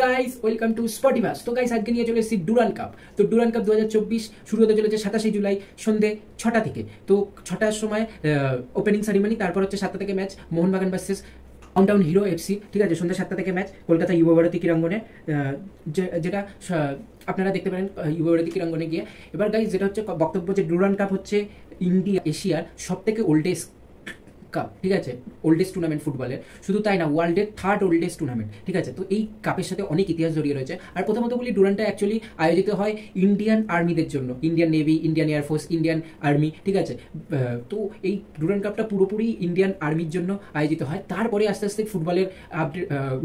Guys welcome to স্পটিভাস। তো guys আজকে নিয়ে চলে এসেছি ডুরান্ড কাপ। তো ডুরান্ড কাপ 2024 শুরু হতে চলেছে 27 জুলাই সন্ধ্যে 6টা থেকে। তো 6টার সময় ওপেনিং সেরিমনি, তারপর হচ্ছে 7টা থেকে match Mohun Bagan versus downtown hero FC. ঠিক আছে, সন্ধ্যা 7টা থেকে ম্যাচ কলকাতা যুবভারতী ক্রীড়াঙ্গনে, যেটা আপনারা দেখতে পারেন যুবভারতী ক্রীড়াঙ্গনে গিয়ে। এবার গাইস যেটা হচ্ছে বক্তব্য, যে ডুরান্ড কাপ হচ্ছে ইন্ডিয়া এশিয়ার সব থেকে ওল্ডেস্ট কাপ। ঠিক আছে, ওল্ডেস্ট টুর্নামেন্ট ফুটবলের, শুধু তাই না ওয়ার্ল্ডের 3rd ওল্ডেস্ট টুর্নামেন্ট। ঠিক আছে, তো এই কাপের সাথে অনেক ইতিহাস জড়িয়ে রয়েছে। আর প্রথমত বলি, ডুরান্ডটা অ্যাকচুয়ালি আয়োজিত হয় ইন্ডিয়ান আর্মিদের জন্য, Indian navy, Indian air force, Indian army. ঠিক আছে, তো এই ডুরান্ড কাপটা পুরোপুরি ইন্ডিয়ান আর্মির জন্য আয়োজিত হয়। তারপরে আস্তে আস্তে ফুটবলের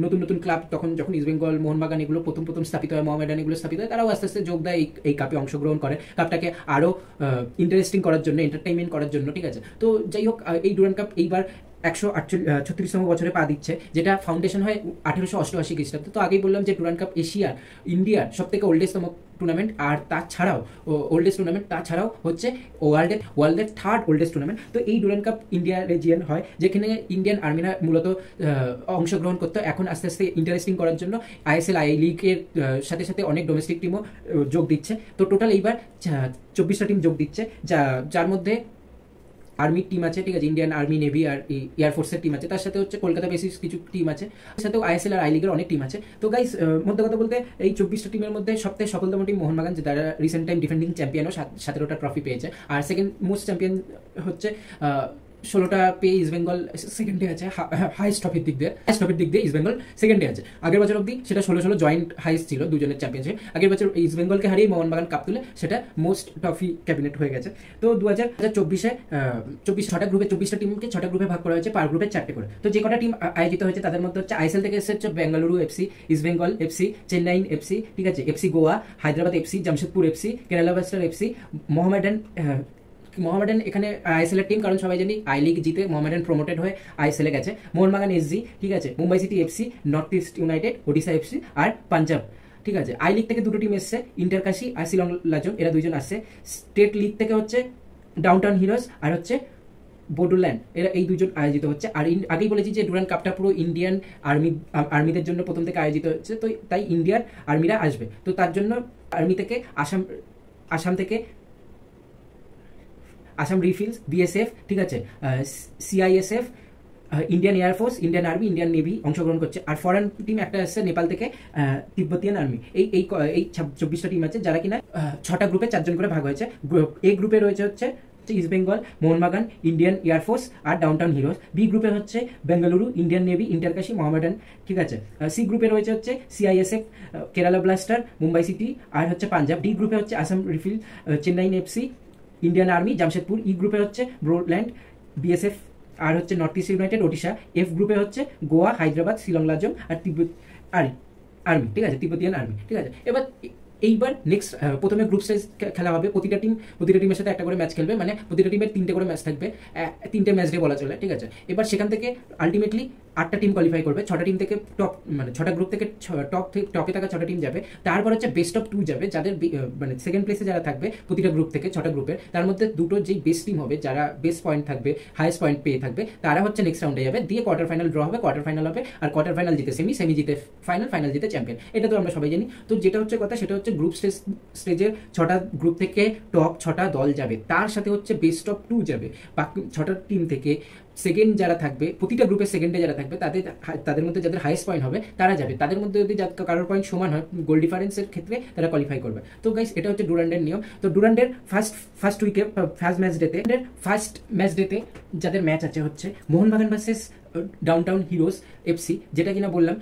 নতুন নতুন ক্লাব, তখন যখন ইস্ট বেঙ্গল, মোহনবাগান এগুলো প্রথম স্থাপিত হয়, মোহামেডান এগুলো স্থাপিত হয়, তারাও আস্তে আস্তে যোগ দেয় এই কাপে অংশগ্রহণ করে, কাপটাকে আরও ইন্টারেস্টিং করার জন্য, এন্টারটেইনমেন্ট করার জন্য। ঠিক আছে, তো যাই হোক, এই ডুরান্ড কাপ এইবার 136তম বছরে পা দিচ্ছে, যেটা ফাউন্ডেশন হয় 1888 খ্রিস্টাব্দে। তো আগেই বললাম যে ডুরান্ড কাপ এশিয়ার, ইন্ডিয়ার সব থেকে ওল্ডেস্টতম টুর্নামেন্ট, আর তাছাড়াও ওল্ডেস্ট টুর্নামেন্ট, তাছাড়াও হচ্ছে ওয়ার্ল্ডের 3rd ওল্ডেস্ট টুর্নামেন্ট। তো এই ডুরান্ড কাপ ইন্ডিয়া রিজিয়ন হয়, যেখানে ইন্ডিয়ান আর্মিরা মূলত অংশগ্রহণ করতো। এখন আস্তে আস্তে ইন্টারেস্টিং করার জন্য ISL আই লিগের সাথে সাথে অনেক ডোমেস্টিক টিমও যোগ দিচ্ছে। তো টোটাল এইবার 24টা টিম যোগ দিচ্ছে, যার মধ্যে আর্মির টিম আছে। ঠিক আছে, ইন্ডিয়ান আর্মি, নেভি আর এয়ারফোর্সের টিম আছে, তার সাথে হচ্ছে কলকাতা বেসিস কিছু টিম আছে, তার সাথেও ISL আর আই লিগের অনেক টিম আছে। তো গাইস মধ্যে কথা বলতে, এই 24টা টিমের মধ্যে সবথেকে সফলতম টিম মোহনবাগান, যে তারা রিসেন্ট টাইম ডিফেন্ডিং চ্যাম্পিয়নও, 17টা ট্রফি পেয়েছে। আর সেকেন্ড মোস্ট চ্যাম্পিয়ন হচ্ছে 16টা পেয়ে ইস্ট বেঙ্গল সেকেন্ডে আছে, হাইস্ট ট্রফির দিক দিয়ে ইস্ট বেঙ্গল সেকেন্ডে আছে। আগের বছর অব্দি সেটা 16 জয়েন্ট হাইস্ট ছিল, দুজনের চ্যাম্পিয়নশিপ। আগের বছর ইস্ট বেঙ্গলকে হারিয়ে মোহনবাগান কাপ তুলে সেটা মোস্ট ট্রফি ক্যাবিনেট হয়ে গেছে। তো 2024-এ 6টা গ্রুপে 24টা টিমকে 6টা গ্রুপে ভাগ করা হয়েছে, পার গ্রুপে 4টে করে। তো যে কটা টিম আয়োজিত হয়েছে তাদের মধ্যে হচ্ছে ISL থেকে এসেছে হচ্ছে Bengaluru FC, east Bengal FC, Chennai FC, ঠিক আছে, FC Goa, Hyderabad FC, Jamshedpur FC, Kerala blaster FC, Mohammedan এখানে ISL এর টিম, কারণ সবাই জানি আই লিগ জিতে মোহামেডান প্রমোটেড হয়ে ISL এ গেছে। মোহনবাগান SG, ঠিক আছে, Mumbai city FC, north east united, Odisha FC আর পাঞ্জাব। ঠিক আছে, আই লিগ থেকে 2টো টিম এসছে, ইন্টারকাশি আর শিলং লাজং, এরা 2জন আসছে। স্টেট লিগ থেকে হচ্ছে ডাউনটাউন হিরোজ আর হচ্ছে বোডোল্যান্ড, এরা এই 2জন আয়োজিত হচ্ছে। আর আগেই বলেছি যে ডুরান্ড কাপটা পুরো ইন্ডিয়ান আর্মিদের জন্য প্রথম থেকে আয়োজিত হচ্ছে, তো তাই ইন্ডিয়ার আর্মিরা আসবে। তো তার জন্য আর্মি থেকে আসাম থেকে আসাম রিফিলস, BSF, ঠিক আছে, CISF, Indian air force, Indian army, Indian navy অংশগ্রহণ করছে। আর ফরেন টিম একটা আসছে নেপাল থেকে, তিব্বতিয়ান আর্মি। এই 24টা টিম আছে, যারা কিনা 6টা গ্রুপে 4জন করে ভাগ হয়েছে। A গ্রুপে রয়েছে হচ্ছে east Bengal, Mohun Bagan, Indian air force আর ডাউনটাউন হিরোজ। বি গ্রুপে হচ্ছে বেঙ্গালুরু, ইন্ডিয়ান নেভি, ইন্টারকাশি, মোহামেডান। ঠিক আছে, সি গ্রুপে রয়েছে হচ্ছে CISF, Kerala blaster, Mumbai city আর হচ্ছে পাঞ্জাব। ডি গ্রুপে হচ্ছে Assam refill, Chennai FC, Indian army, Jamshedpur. ই গ্রুপে হচ্ছে ব্রোডল্যান্ড, BSF আর হচ্ছে north east united, Odisha. F গ্রুপে হচ্ছে গোয়া, হায়দ্রাবাদ, শিলং লাজং আর আর্মি। ঠিক আছে, তিব্বতিয়ান আর্মি। ঠিক আছে, এইবার নেক্সট প্রথমে গ্রুপ স্টেজ খেলা হবে। প্রতিটা টিমের সাথে একটা করে ম্যাচ খেলবে, মানে প্রতিটা টিমের 3টে করে ম্যাচ থাকবে, 3টে ম্যাচ ডে বলা চলে। ঠিক আছে, এবার সেখান থেকে আলটিমেটলি 8টা টিম কোয়ালিফাই করবে। 6টা টিম থেকে মানে 6টা গ্রুপ থেকে টপে থাকা 6টা টিম যাবে। তারপর হচ্ছে বেস্ট অফ 2 যাবে, যাদের মানে সেকেন্ড প্লেসে যারা থাকবে প্রতিটা গ্রুপ থেকে 6টা গ্রুপের, তার মধ্যে 2টো যেই বেস্ট টিম হবে, যারা বেস্ট পয়েন্ট থাকবে, হাইয়েস্ট পয়েন্ট পেয়ে থাকবে, তারা হচ্ছে নেক্সট রাউন্ডে যাবে। দিয়ে কোয়ার্টার ফাইনাল ড্র হবে, কোয়ার্টার ফাইনাল হবে, আর কোয়ার্টার ফাইনাল জিতে সেমি জিতে ফাইনাল জিতে চ্যাম্পিয়ন। এটা তো আমরা সবাই জানি। তো যেটা হচ্ছে কথা, সেটা হচ্ছে গ্রুপ স্টেজের 6টা গ্রুপ থেকে টপ 6টা দল যাবে, তার সাথে হচ্ছে বেস্ট অফ 2 যাবে। বাকি 6টা টিম থেকে সেকেন্ড যারা থাকবে, প্রতিটা গ্রুপের সেকেন্ডে যারা থাকবে, তাদের মধ্যে যাদের হাইয়েস্ট পয়েন্ট হবে তারা যাবে। তাদের মধ্যে যদি কারোর পয়েন্ট সমান হয়, গোল ডিফারেন্সের ক্ষেত্রে তারা কোয়ালিফাই করবে। তো গাইস, এটা হচ্ছে ডুরান্ডের নিয়ম। তো ডুরান্ডের ফার্স্ট উইকে ফার্স্ট ম্যাচ ডেতে যাদের ম্যাচ আছে হচ্ছে Mohun Bagan versus downtown heroes FC, যেটা কিনা বললাম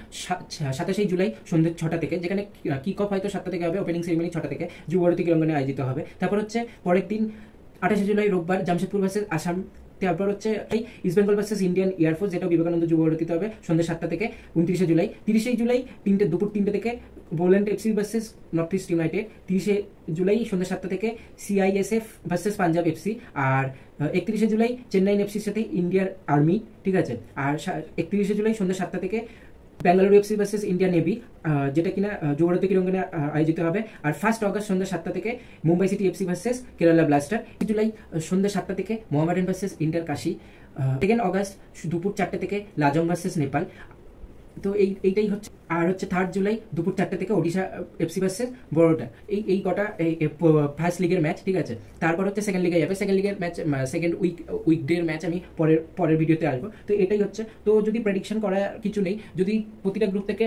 27 জুলাই সন্ধ্যে 6টা থেকে, যেখানে কিক অফ হয়তো 7টা থেকে হবে, ওপেনিং সেরিমনি 6টা থেকে যুবভারতী ক্রীড়াঙ্গনে আয়োজিত হবে। তারপর হচ্ছে পরের দিন 28 জুলাই রোববার জামশেদপুর ভার্সেস আসাম। তারপর হচ্ছে east Bengal versus Indian air force, যেটা বিবেকানন্দ যুবভারতীতে হবে সন্ধ্যে 7টা থেকে। 29 জুলাই 30 জুলাই দুপুর 3টে থেকে Boland FC versus north east United. 30 July সন্ধ্যে 7টা থেকে CISF ভার্সেস পাঞ্জাব এফসি। আর 31 জুলাই চেন্নাই এফসির সাথে ইন্ডিয়ার আর্মি। ঠিক আছে, আর 31 জুলাই সন্ধ্যে 7টা থেকে Bengaluru FC versus India navy, যেটা কিনা যুবভারতী ক্রীড়াঙ্গনে আয়োজিত হবে। আর 1 আগস্ট সন্ধ্যা 7টা থেকে Mumbai city FC versus Kerala blaster. July সন্ধ্যা 7টা থেকে মোহামেডান ভার্সেস ইন্টারকাশি। 2 আগস্ট দুপুর 4টে থেকে লাজং ভার্সেস নেপাল। তো এইটাই হচ্ছে। আর হচ্ছে 3 জুলাই দুপুর 4টে থেকে ওডিশা এফসি ভার্সেস বড়োটা, এই কটা ফার্স্ট লিগের ম্যাচ, ঠিক আছে। তারপর হচ্ছে সেকেন্ড লিগে যাবে, সেকেন্ড লিগের ম্যাচ, সেকেন্ড উইকডের ম্যাচ আমি পরের ভিডিওতে আসবো। তো এটাই হচ্ছে। তো যদি প্রেডিকশন করার কিছু নেই, যদি প্রতিটা গ্রুপ থেকে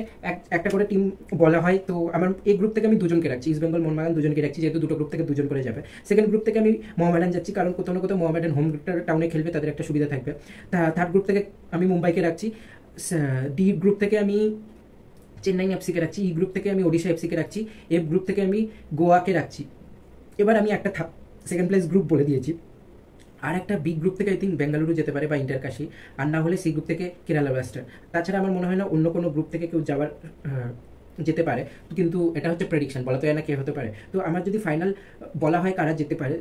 একটা করে টিম বলা হয়, তো আমার এই গ্রুপ থেকে আমি দুজনকে রাখছি, ইস্ট বেঙ্গল মোহনবাগান দুজনকে রাখছি, যেহেতু দুটো গ্রুপ থেকে দুজন করে যাবে। সেকেন্ড গ্রুপ থেকে আমি মোহামেডান যাচ্ছি, কারণ কোথাও না কোথাও মোহামেডান হোম টাউনে খেলবে, তাদের একটা সুবিধা থাকবে। থার্ড গ্রুপ থেকে আমি মুম্বাইকে রাখছি। ডি গ্রুপ থেকে আমি চেন্নাই এফসিকে রাখছি। ই গ্রুপ থেকে আমি ওডিশা এফসিকে রাখছি। এফ গ্রুপ থেকে আমি গোয়াকে রাখছি। এবার আমি একটা সেকেন্ড প্লেস গ্রুপ বলে দিয়েছি। আর একটা বি গ্রুপ থেকে আই থিঙ্ক বেঙ্গালুরু যেতে পারে বা ইন্টার কাশি, আর না হলে সি গ্রুপ থেকে কেরালা ব্লাস্টার। তাছাড়া আমার মনে হয় না অন্য কোনো গ্রুপ থেকে কেউ যাওয়ার যেতে পারে, কিন্তু এটা হচ্ছে প্রেডিকশন, বলা তো না কে হতে পারে। তো আমার যদি ফাইনাল বলা হয় কারা যেতে পারে,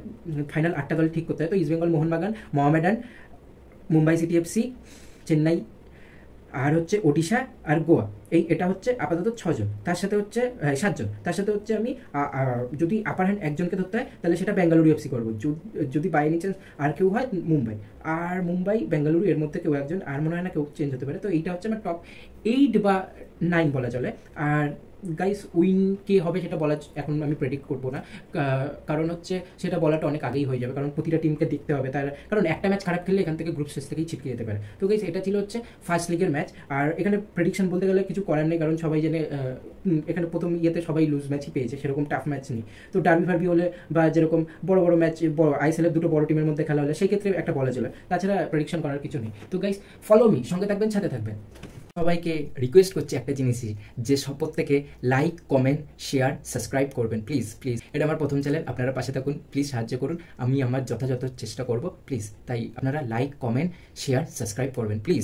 ফাইনাল 8টা দল ঠিক করতে হয়, তো east Bengal Mohun Bagan, Mohammedan, Mumbai city FC, Chennai, আর হচ্ছে ওডিশা আর গোয়া, এটা হচ্ছে আপাতত 6 জন। তার সাথে হচ্ছে 7 জন। তার সাথে হচ্ছে আমি যদি আপার হ্যান্ড একজনকে ধরতে হয়, তাহলে সেটা বেঙ্গালুরু এফসি করবো। যদি বাই এনি চান্স আর কেউ হয় মুম্বাই, আর মুম্বাই বেঙ্গালুরু এর মধ্যে কেউ একজন, আর মনে হয় না কেউ চেঞ্জ হতে পারে। তো এইটা হচ্ছে আমার টপ 8 বা 9 বলা চলে। আর গাইস উইন কে হবে সেটা বলা এখন আমি প্রেডিক্ট করবো না, কারণ হচ্ছে সেটা বলাটা অনেক আগেই হয়ে যাবে, কারণ প্রতিটা টিমকে দেখতে হবে তার, কারণ একটা ম্যাচ খারাপ খেললে এখান থেকে গ্রুপ স্টেজ থেকেই ছিটকে যেতে পারে। তো গাইস এটা ছিল হচ্ছে ফার্স্ট লিগের ম্যাচ। আর এখানে প্রেডিকশন বলতে গেলে কিছু করার নেই, কারণ সবাই জেনে এখানে প্রথম ইয়েতে সবাই লুজ ম্যাচই পেয়েছে, সেরকম টাফ ম্যাচ নেই। তো ডার্বি ফার্বি হলে বা যেরকম বড় বড় ম্যাচ, আইএসএলের দুটো বড় টিমের মধ্যে খেলা হলে সেই ক্ষেত্রে একটা বলা চলে, তাছাড়া প্রেডিকশন করার কিছু নেই। তো গাইস ফলো মি, সঙ্গে থাকবেন, সাথে থাকবেন। সবাইকে রিকোয়েস্ট করছি একটা জিনিসই, যে প্রত্যেকে লাইক, কমেন্ট, শেয়ার, সাবস্ক্রাইব করবেন প্লিজ প্লিজ। এটা আমার প্রথম চ্যানেল, আপনারা পাশে থাকুন প্লিজ, সাহায্য করুন, আমি আমার যথাযথ চেষ্টা করব প্লিজ। তাই আপনারা লাইক, কমেন্ট, শেয়ার, সাবস্ক্রাইব করবেন প্লিজ।